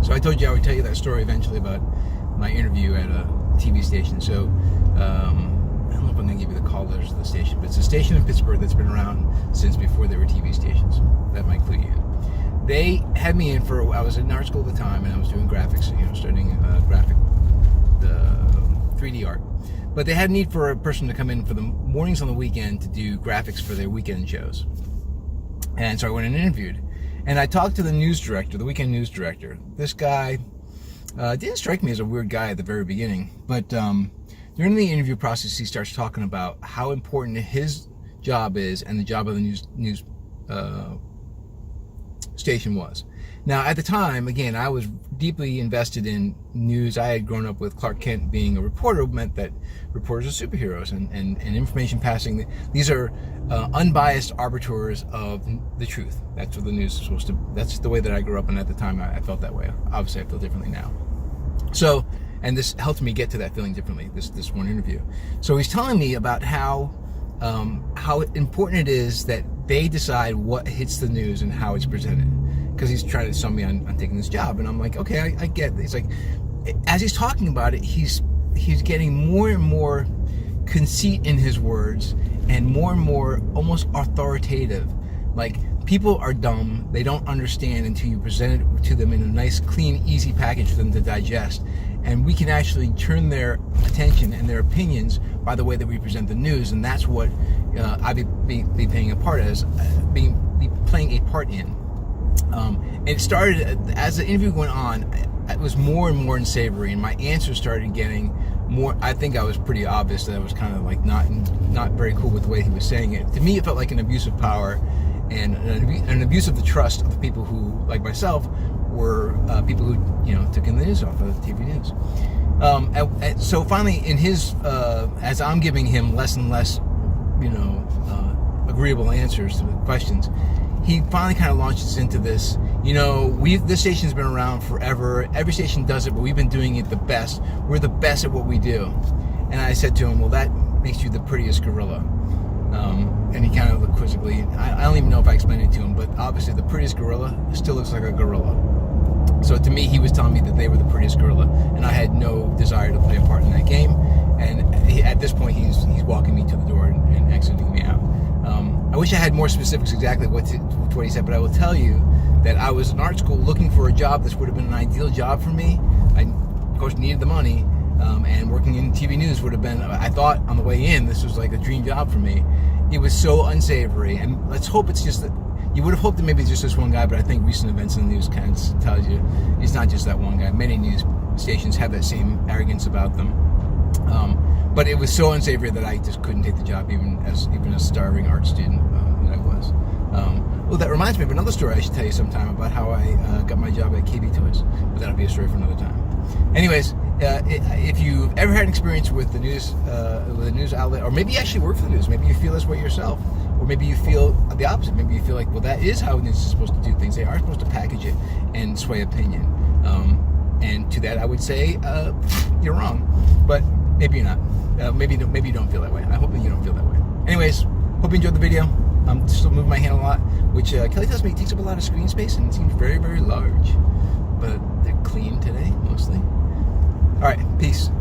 So I told you I would tell you that story eventually about my interview at a TV station. So I don't know if I'm going to give you the call letters of the station, but it's a station in Pittsburgh that's been around since before they were TV stations. That might clue you in. They had me in I was in art school at the time, and I was doing graphics, studying graphic 3D art. But they had a need for a person to come in for the mornings on the weekend to do graphics for their weekend shows. And so I went and interviewed. And I talked to the news director, the weekend news director. This guy didn't strike me as a weird guy at the very beginning. But during the interview process, he starts talking about how important his job is and the job of the news station was. Now, at the time, again, I was deeply invested in news. I had grown up with Clark Kent being a reporter, meant that reporters are superheroes and information passing. These are unbiased arbiters of the truth. That's what the news is supposed to. That's the way that I grew up, and at the time, I felt that way. Obviously, I feel differently now. So, and this helped me get to that feeling differently. This one interview. So he's telling me about how important it is that they decide what hits the news and how it's presented. Because he's trying to sell me on taking this job, and I'm like, okay, I get this. Like, as he's talking about it, he's getting more and more conceit in his words, and more almost authoritative. Like, people are dumb; they don't understand until you present it to them in a nice, clean, easy package for them to digest. And we can actually turn their attention and their opinions by the way that we present the news, and that's what I'd be playing a part in. It started as the interview went on. It was more and more unsavory, and my answers started getting more. I think I was pretty obvious that I was kind of like not very cool with the way he was saying it. To me, it felt like an abuse of power and an abuse of the trust of the people who, like myself, were people who took in the news off of the TV news. And so finally, in his as I'm giving him less and less, agreeable answers to the questions, he finally kind of launches into this. This station's been around forever. Every station does it, but we've been doing it the best. We're the best at what we do. And I said to him, well, that makes you the prettiest gorilla. And he kind of looked quizzically. I don't even know if I explained it to him, but obviously the prettiest gorilla still looks like a gorilla. So to me, he was telling me that they were the prettiest gorilla, and I had no desire to play a part in that game. And at this point, he's walking me to the door and exiting me out. I wish I had more specifics exactly what he said, but I will tell you that I was in art school looking for a job. This would have been an ideal job for me. I, of course, needed the money, and working in TV news would have been, I thought on the way in, this was like a dream job for me. It was so unsavory, and let's hope it's just that. You would have hoped that maybe it's just this one guy, but I think recent events in the news kind of tells you it's not just that one guy. Many news stations have that same arrogance about them. But it was so unsavory that I just couldn't take the job, even as a starving art student that I was. Well, that reminds me of another story I should tell you sometime about how I got my job at KB Toys, but that'll be a story for another time. Anyways, if you've ever had an experience with the news outlet, or maybe you actually work for the news, maybe you feel this way yourself, or maybe you feel the opposite. Maybe you feel like, well, that is how news is supposed to do things. They are supposed to package it and sway opinion. And to that, I would say you're wrong, but maybe you're not. Maybe you don't feel that way. I hope that you don't feel that way. Anyways, hope you enjoyed the video. I'm still moving my hand a lot, which Kelly tells me it takes up a lot of screen space and it seems very, very large. But they're clean today, mostly. All right, peace.